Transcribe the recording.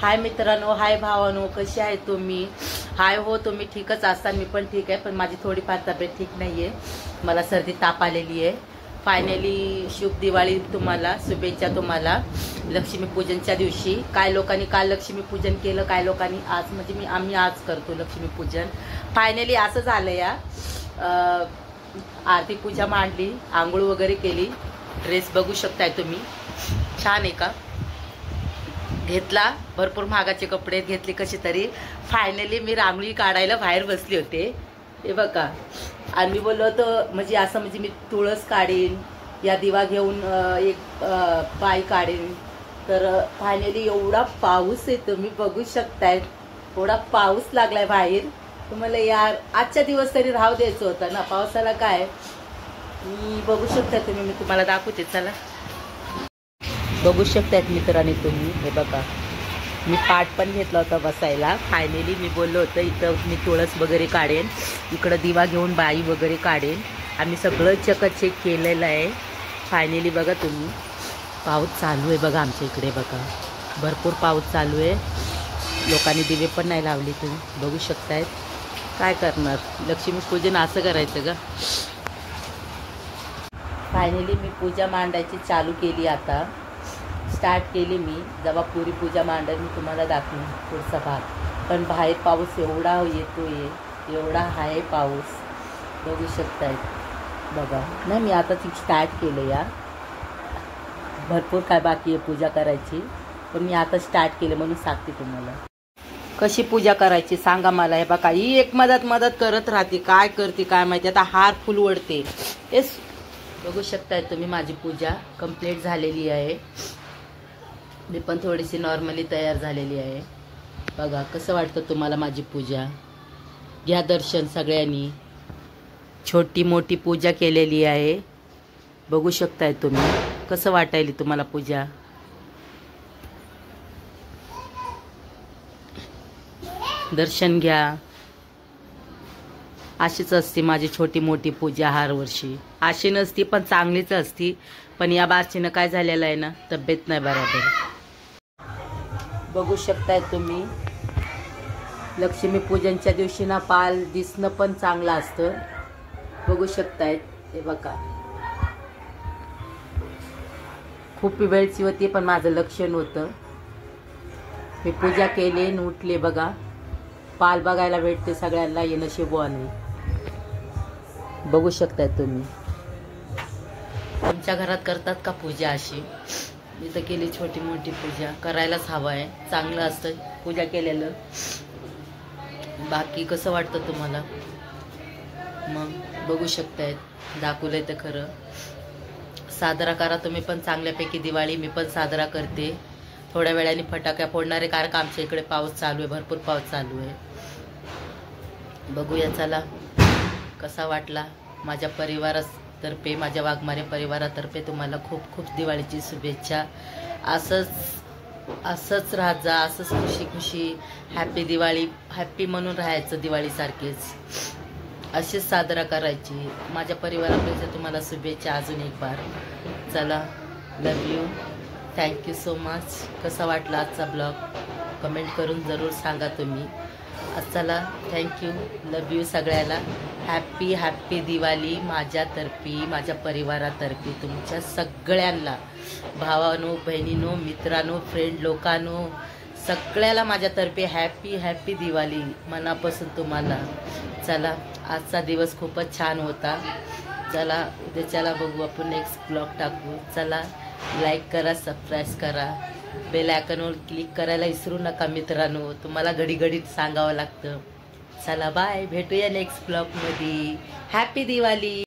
हाय मित्रांनो, हाय भावानो, कसे आहे तुम्ही? हाय हो, तुम्ही ठीकच असता, मी पण ठीक आहे, पण माझी थोडीफार तब्येत ठीक नाहीये. मला सर्दी ताप आलेली आहे. फायनली शुभ दिवाळी तुम्हाला, शुभेच्छा तुम्हाला लक्ष्मीपूजनच्या दिवशी. काय लोकांनी काल लक्ष्मीपूजन केलं, काय लोकांनी आज, म्हणजे आम्ही आज करतो लक्ष्मीपूजन. फायनली असं झालं या. आरती पूजा मांडली, आंघोळ वगैरे केली. ड्रेस बघू शकताय तुम्ही, छान आहे का? घेतला, भरपूर महागाचे कपडे घेतले कसे तरी. फायनली मी रांगोळी काढायला बाहेर बसले होते, हे बघा. आणि मी बोललो होतो म्हणजे असं, म्हणजे मी तुळस काढीन, या दिवा घेऊन एक पाय काढीन. तर फायनली एवढा पाऊस आहे, तुम्ही बघू शकताय, एवढा पाऊस लागलाय बाहेर. तुम्हाला यार आजच्या दिवस तरी राहू द्यायचं होतं ना, पावसाला काय. मी बघू शकता तुम्ही, मी तुम्हाला दाखवते, चला. बघू शकतायत मित्रांनी तुम्ही, हे बघा. मी पाट पण घेतला होता बसायला. फायनली मी बोललो होतं इथं मी तुळस वगैरे काढेन, इकडं दिवा घेऊन बाई वगैरे काढेन. आम्ही सगळं चकचेक केलेलं आहे. फायनली बघा तुम्ही, पाऊस चालू आहे बघा आमच्या इकडे, बघा भरपूर पाऊस चालू आहे. लोकांनी दिवे पण नाही लावले, तुम्ही बघू शकतायत. काय करणार, लक्ष्मीपूजन असं करायचं का? फायनली मी पूजा मांडायची चालू केली, आता स्टार्ट केली मी. जेव्हा पुरी पूजा मांडेल मी तुम्हाला दाखवेन पुढचा भाग. पण बाहेर पाऊस एवढा येतोय, एवढा आहे पाऊस, बघू शकताय बघा. नाही, मी आता ती स्टार्ट केलं या. भरपूर काय बाकी आहे पूजा करायची, पण मी आता स्टार्ट केलं म्हणून सांगते तुम्हाला. कशी पूजा करायची सांगा मला. हे बघा, ही एक मदत करत राहते, काय करते काय माहिती. आता हार फुल ओढते. येस, बघू शकताय तुम्ही, माझी पूजा कंप्लीट झालेली आहे. मी पण थोडीशी नॉर्मली तयार झालेली आहे. बघा कसं वाटतं तुम्हाला माझी पूजा. घ्या दर्शन सगळ्यांनी. छोटी मोठी पूजा केलेली आहे, बघू शकताय तुम्ही. कसं वाटायली तुम्हाला पूजा? दर्शन घ्या. अशीच असते माझी छोटी मोठी पूजा हर वर्षी. अशी नसती पण चांगलीच असती. पण या बारचीनं काय झालेलं आहे ना, तब्येत नाही बरोबर. बघू शकताय तुम्ही, लक्ष्मीपूजनच्या दिवशी ना पाल दिसणं पण चांगलं असतं, बघू शकतायत. हे बघा, खूप वेळची होती पण माझं लक्ष नव्हतं. मी पूजा केली आणि उठले. बघा, पाल बघायला भेटते सगळ्यांना, हे नशीबवान आहे. बघू शकताय तुम्ही. तुमच्या घरात करतात का पूजा अशी? मी तर केली छोटी मोठी पूजा, करायलाच हवं आहे, चांगलं असतं पूजा केलेलं. बाकी कसं वाटतं तुम्हाला? मग बघू शकतायत, दाखवलंय तर खरं. साजरा करा तुम्ही पण चांगल्यापैकी दिवाळी. मी पण साजरा करते. थोड्या वेळाने फटाक्या फोडणारे, कारण का आमच्या इकडे पाऊस चालू आहे, भरपूर पाऊस चालू आहे. बघूया, चला. कसा वाटला? माझ्या परिवारातर्फे, माझ्या वाघमारे परिवारातर्फे तुम्हाला खूप खूप दिवाळीची शुभेच्छा. असंच राहत जा, असंच खुशी खुशी हॅपी दिवाळी, हॅपी म्हणून राहायचं दिवाळीसारखेच, अशीच साजरा करायची. माझ्या परिवारापेक्षा तुम्हाला शुभेच्छा अजून एक बार. चला, लव यू, थँक्यू सो मच. कसा वाटला आजचा ब्लॉग कमेंट करून जरूर सांगा तुम्ही. चला, थँक्यू, लव यू सगळ्याला. हॅपी हॅपी दिवाळी माझ्यातर्फे, माझ्या परिवारातर्फे तुमच्या सगळ्यांना, भावानो, बहिणीनो, मित्रांनो, फ्रेंड लोकांनो, सगळ्याला माझ्यातर्फे हॅपी हॅपी दिवाळी मनापासून तुम्हाला. चला, आजचा दिवस खूपच छान होता. चला, उद्याच्याला बघू आपण नेक्स्ट ब्लॉग टाकू. चला, लाईक करा, सबस्क्राईब करा, बेल आयकॉनवर क्लिक करायला विसरू नका मित्रांनो. तुम्हाला घडी घडीत सांगावं लागतं. चला, बाय, भेटूया नेक्स्ट ब्लॉगमध्ये. हॅपी दिवाळी.